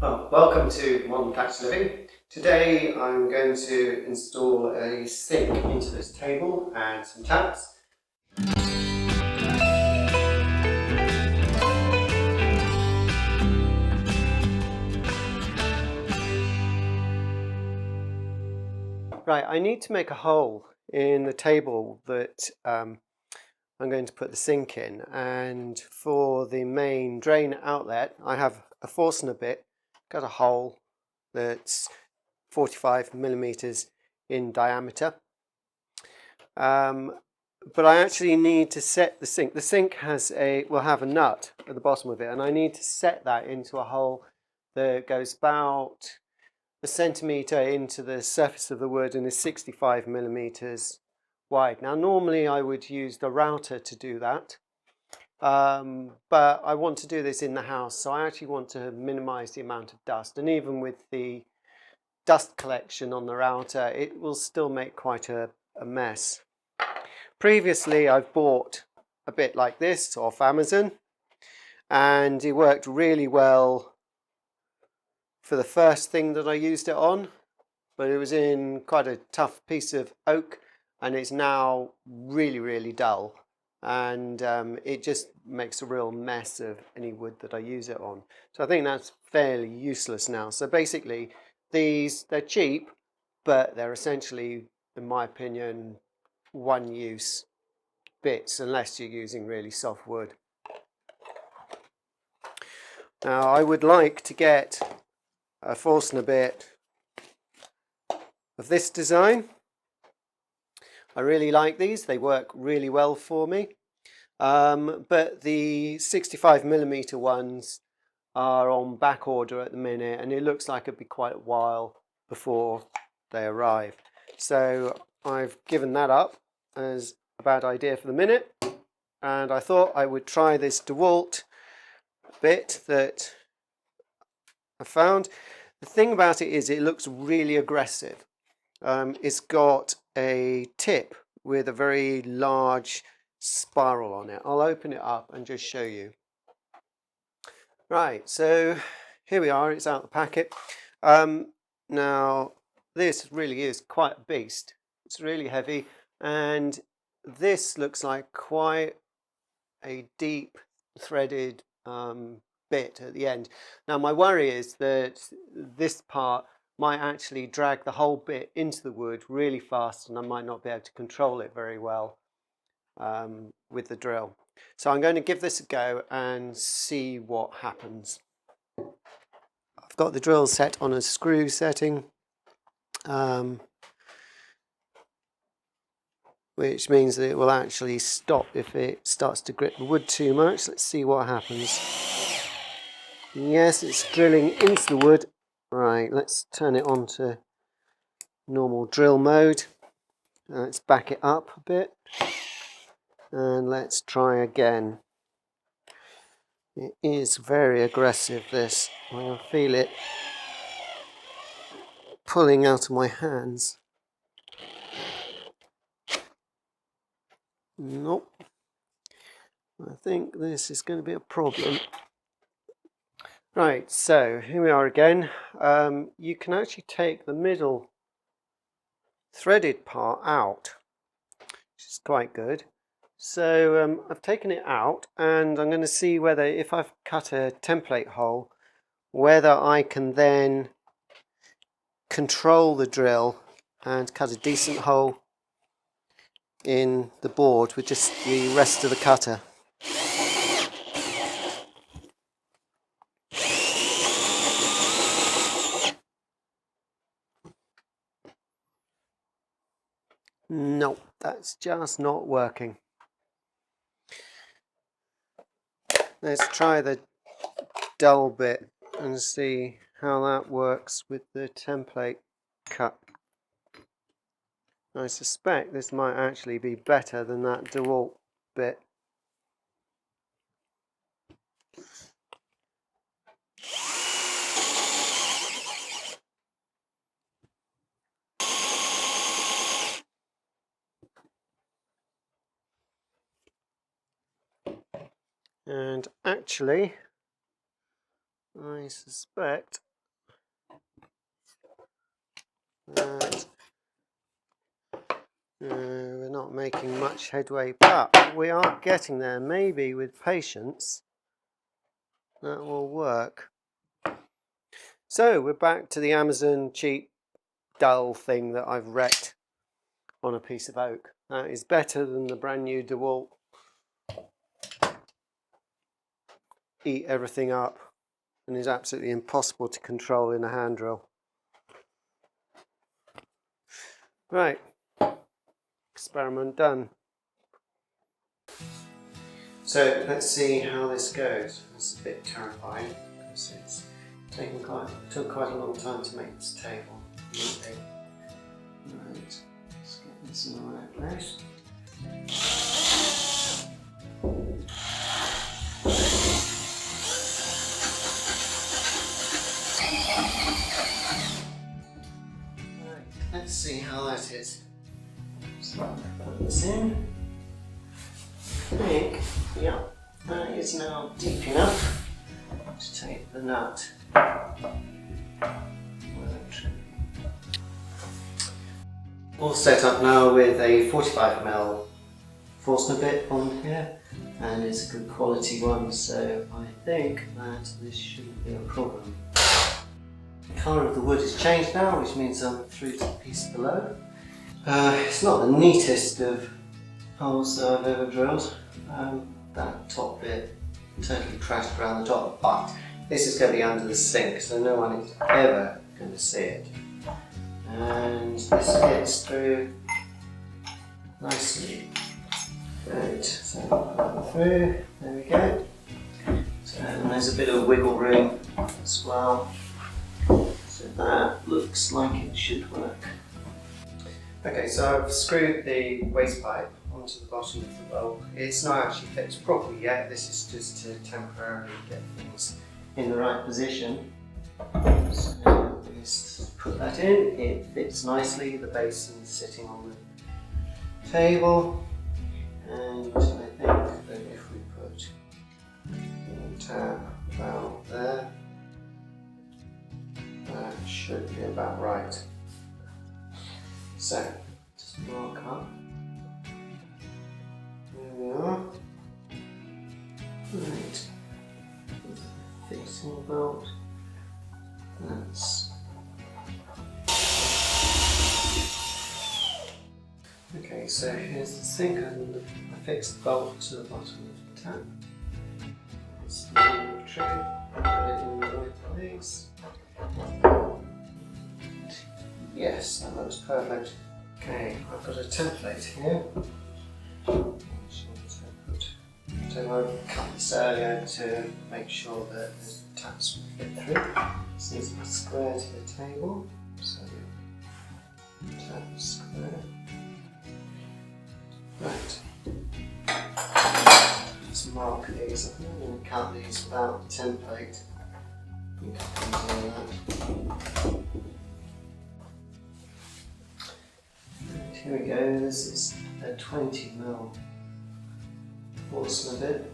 Well, welcome to Modern Thatched Living. Today I'm going to install a sink into this table and some taps. Right, I need to make a hole in the table that I'm going to put the sink in, and for the main drain outlet I have a Forstner bit, got a hole that's 45 millimeters in diameter. But I actually need to set the sink. The sink will have a nut at the bottom of it, and I need to set that into a hole that goes about a centimetre into the surface of the wood and is 65 millimetres wide. Now normally I would use the router to do that, but I want to do this in the house, so I actually want to minimise the amount of dust, and even with the dust collection on the router it will still make quite a mess. Previously I've bought a bit like this off Amazon, and it worked really well for the first thing that I used it on, but it was in quite a tough piece of oak and it's now really dull, and it just makes a real mess of any wood that I use it on. So I think that's fairly useless now. So basically they're cheap, but they're essentially, in my opinion, one use bits unless you're using really soft wood. Now I would like to get a Forstner bit of this design. I really like these, they work really well for me, but the 65 millimeter ones are on back order at the minute, and it looks like it'd be quite a while before they arrive. So I've given that up as a bad idea for the minute, and I thought I would try this Dewalt bit that I found. The thing about it is it looks really aggressive. It's got a tip with a very large spiral on it. I'll open it up and just show you. Right, so here we are, it's out the packet. Now this really is quite a beast. It's really heavy, and this looks like quite a deep threaded bit at the end. Now my worry is that this part might actually drag the whole bit into the wood really fast, and I might not be able to control it very well with the drill. So I'm going to give this a go and see what happens. I've got the drill set on a screw setting, which means that it will actually stop if it starts to grip the wood too much. Let's see what happens. Yes, it's drilling into the wood. Right, let's turn it on to normal drill mode. Let's back it up a bit, and let's try again. It is very aggressive, this. I can feel it pulling out of my hands. Nope. I think this is going to be a problem. Right, so here we are again. You can actually take the middle threaded part out, which is quite good. So I've taken it out, and I'm going to see whether, if I've cut a template hole, whether I can then control the drill and cut a decent hole in the board with just the rest of the cutter. No, that's just not working. Let's try the dull bit and see how that works with the template cut. I suspect this might actually be better than that Dewalt bit. And actually, I suspect Right. We're not making much headway, but we are getting there. Maybe with patience that will work. So we're back to the Amazon cheap dull thing that I've wrecked on a piece of oak. That is better than the brand new Dewalt eat everything up and is absolutely impossible to control in a hand drill. Right, experiment done. So let's see how this goes. It's a bit terrifying because it's took quite a long time to make this table. Right, let's get this in the right place. Right, let's see how that is. So put this in. I think, yeah, that is now deep enough to take the nut. All set up now with a 45mm Forstner bit on here, and it's a good quality one, so I think that this shouldn't be a problem. The colour of the wood has changed now, which means I'm through to the piece below. It's not the neatest of holes that I've ever drilled. That top bit totally crashed around the top, but this is going to be under the sink, so no one is ever going to see it. And this fits through nicely. Right, so put it through, there we go. So, and there's a bit of wiggle room as well, so that looks like it should work. Okay, so I've screwed the waste pipe onto the bottom of the bulb. It's not actually fixed properly yet, this is just to temporarily get things in the right position. So just put that in, it fits nicely, the basin's sitting on the table, and I think that if we put the tap about there, that should be about right. So, just mark up. There we are. Right. Fixing bolt. That's. Okay, so here's the sink, and I fixed the bolt to the bottom of the tap. It's the trigger, put it in the right place. Yes, that looks perfect. Okay, I've got a template here. So I cut this earlier to make sure that the taps will fit through. This needs to be square to the table, so tap square. Right. Let's mark these. I'm going to cut these without the template. You can do that. Here we go, this is a 20mm Forstner bit.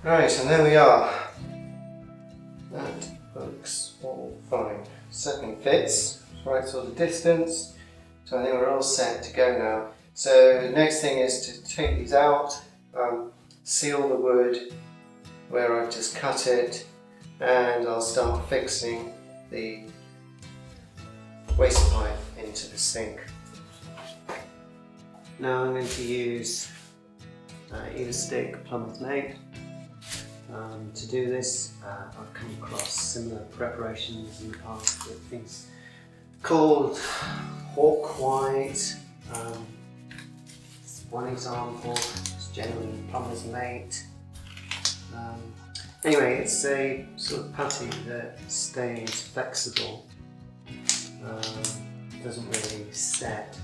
Right, and there we are. That looks all fine. Second fits, right sort of distance, so I think we're all set to go now. So the next thing is to take these out, seal the wood where I've just cut it, and I'll start fixing the waste pipe into the sink. Now I'm going to use either stick, plumb made. To do this, I've come across similar preparations in the past with things called hawk white. One example is generally plumber's mate. Anyway, it's a sort of putty that stays flexible. Doesn't really set.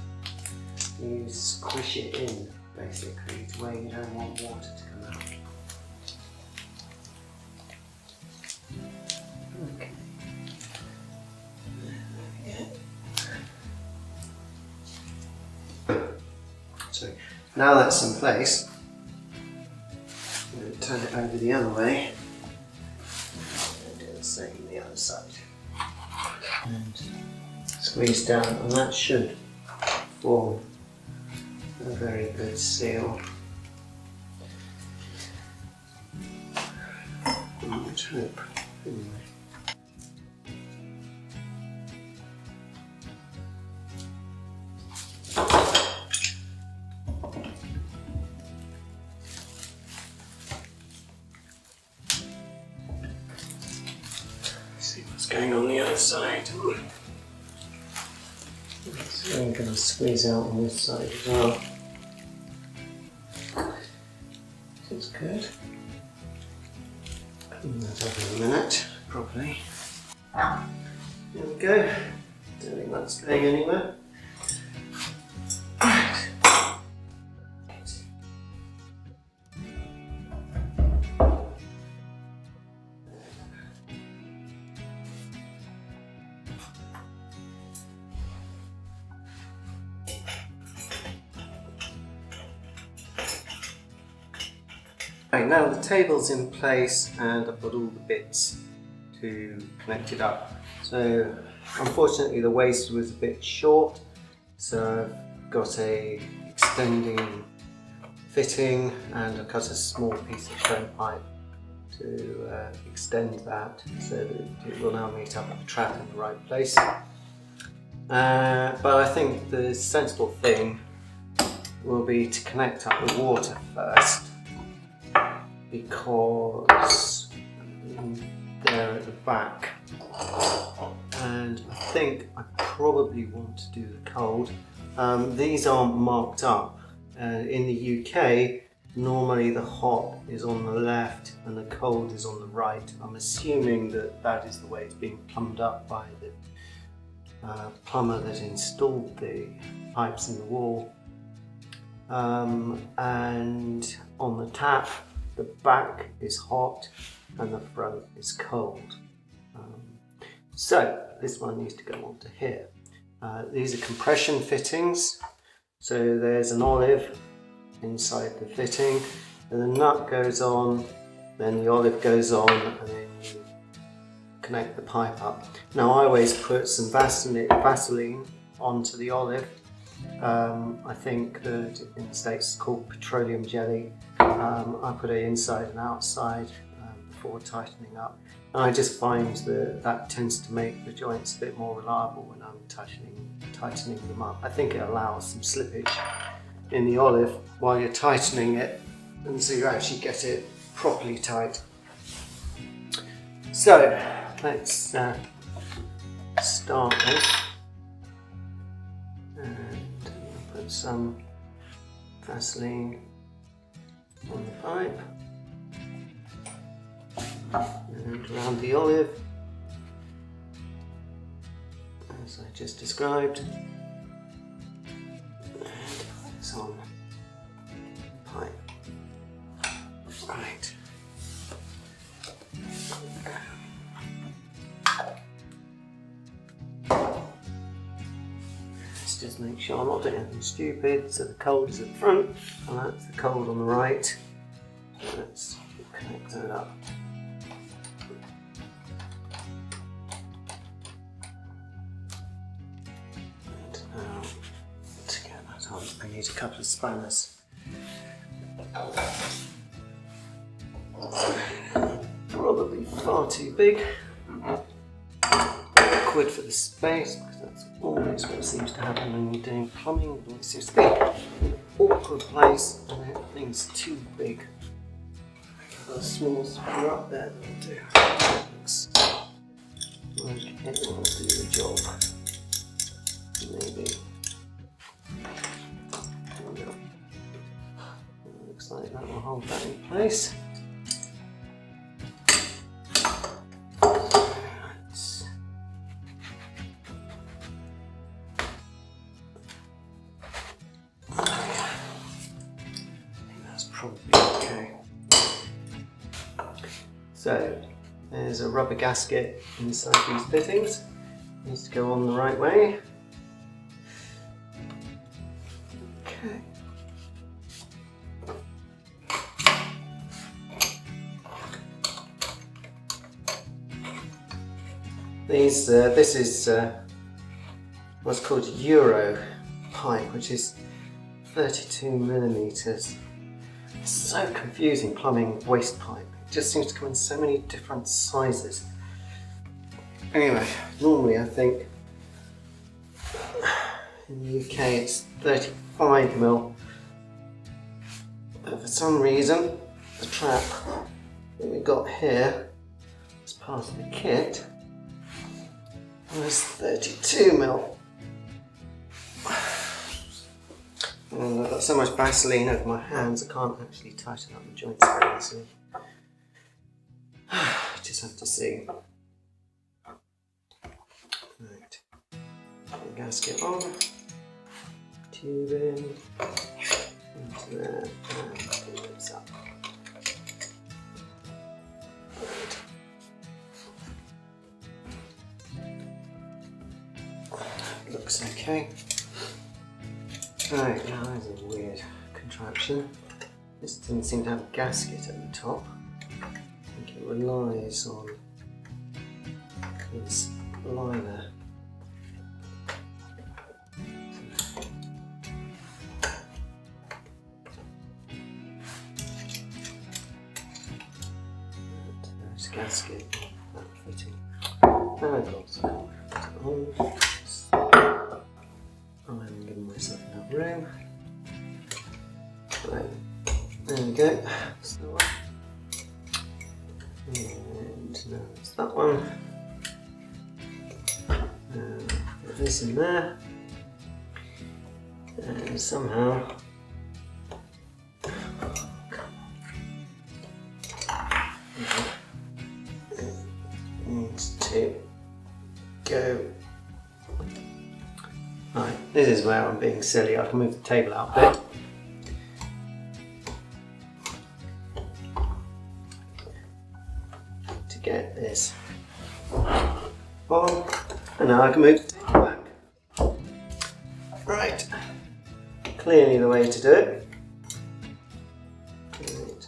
You squish it in basically to where you don't want water to come out. Okay. There we go. So now that's in place, I'm going to turn it over the other way and do the same on the other side. and squeeze down, and that should form a very good seal. Let's hope. See what's going on the other side. So I'm going to squeeze out on this side as well. That's good. Clean that up in a minute, properly. There we go. Don't think that's going anywhere. Right, now the table's in place and I've got all the bits to connect it up. So unfortunately the waist was a bit short, so I've got a extending fitting and I've cut a small piece of frame pipe to extend that so that it will now meet up with the trap in the right place. But I think the sensible thing will be to connect up the water first, because they're at the back, and I think I probably want to do the cold. These aren't marked up. In the UK, normally the hot is on the left and the cold is on the right. I'm assuming that that is the way it's being plumbed up by the plumber that installed the pipes in the wall. And on the tap, the back is hot and the front is cold. So this one needs to go onto here. These are compression fittings. So there's an olive inside the fitting, and the nut goes on, then the olive goes on, and then you connect the pipe up. Now I always put some Vaseline onto the olive. I think that in the States it's called petroleum jelly. I put it inside and outside before tightening up. And I just find that that tends to make the joints a bit more reliable when I'm tightening them up. I think it allows some slippage in the olive while you're tightening it, and so you actually get it properly tight. So let's start this, and put some Vaseline on the pipe and around the olive, as I just described, and put this on the pipe. Right. Let's just make sure I'm not doing anything stupid. So the cold is at the front, and that's the cold on the right. Let's connect that up. And now to get that on, I need a couple of spanners. Probably far too big. Awkward for the space, because that's always what seems to happen when you're doing plumbing. It seems to be an awkward place and everything's too big. A small spanner up there that'll do. Looks like it will do the job. Maybe. Looks like that will hold that in place. Probably okay. So there's a rubber gasket inside these fittings. It needs to go on the right way. Okay. This is what's called Euro pipe, which is 32 millimeters. It's so confusing, plumbing waste pipe. It just seems to come in so many different sizes. Anyway, normally I think in the UK it's 35 mil, but for some reason the trap that we got here as part of the kit was 32 mil. And I've got so much Vaseline over my hands I can't actually tighten up the joints very easily. Just have to see. Right. Put the gasket on. Tube in. Into there. And do this up. Right. Looks okay. Right, now there's a weird contraption. This doesn't seem to have a gasket at the top. I think it relies on this liner. There's a gasket, that fitting. And I've got some on. I'm giving myself enough room. Right, there we go. That's the one. And now it's that one. Put this in there. And somehow it needs to go. Right, this is where I'm being silly. I can move the table out a bit. To get this on, and now I can move the table back. Right, clearly the way to do it. Right.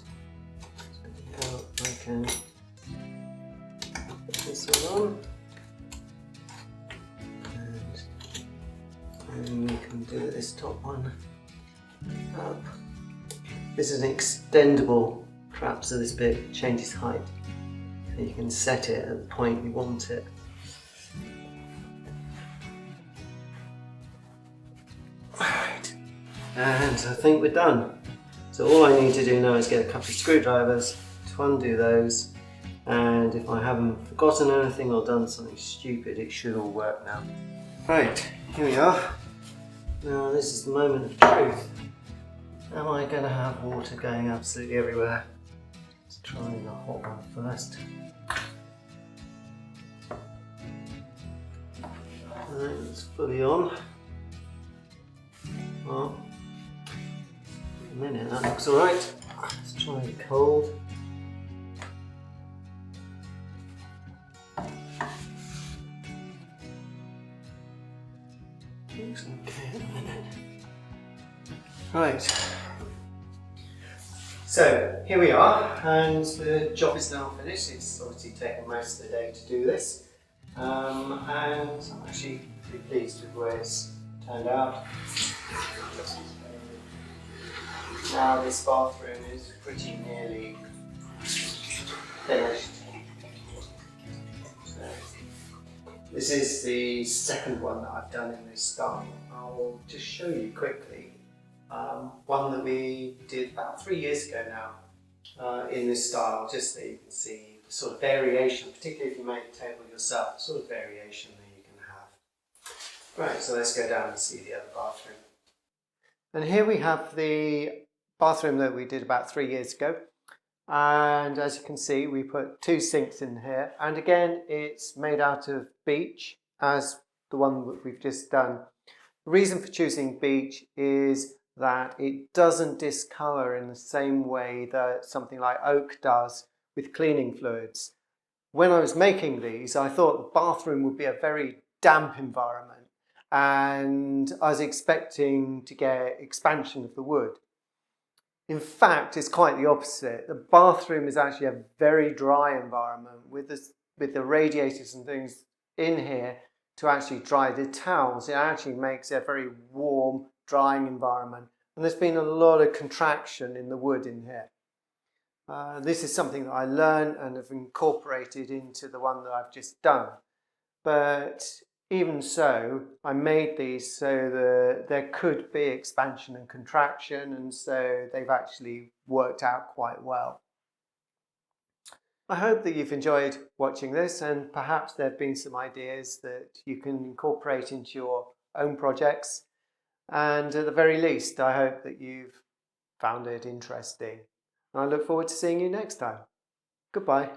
So now I can put this one on. And we can do this top one up. This is an extendable trap, so this bit changes height. So you can set it at the point you want it. Right, and I think we're done. So all I need to do now is get a couple of screwdrivers to undo those, and if I haven't forgotten anything or done something stupid, it should all work now. Right, here we are. Now this is the moment of truth. Am I going to have water going absolutely everywhere? Let's try the hot one first. Right, it's fully on. Well, a minute, that looks alright. Let's try the cold. Looks okay at the minute. Right. So here we are, and the job is now finished. It's obviously taken most of the day to do this, and I'm actually pretty pleased with the way it's turned out. Now this bathroom is pretty nearly finished. So, this is the second one that I've done in this style. I'll just show you quickly one that we did about 3 years ago now in this style, just so you can see the sort of variation, particularly if you make the table yourself, the sort of variation that you can have. Right, so let's go down and see the other bathroom. And here we have the bathroom that we did about 3 years ago. And as you can see, we put 2 sinks in here. And again, it's made out of beech, as the one that we've just done. The reason for choosing beech is that it doesn't discolour in the same way that something like oak does with cleaning fluids. When I was making these, I thought the bathroom would be a very damp environment, and I was expecting to get expansion of the wood. In fact, it's quite the opposite. The bathroom is actually a very dry environment with the radiators and things in here to actually dry the towels. It actually makes a very warm drying environment, and there's been a lot of contraction in the wood in here. This is something that I learned and have incorporated into the one that I've just done. But even so, I made these so that there could be expansion and contraction, and so they've actually worked out quite well. I hope that you've enjoyed watching this, and perhaps there have been some ideas that you can incorporate into your own projects. And at the very least, I hope that you've found it interesting. And I look forward to seeing you next time. Goodbye.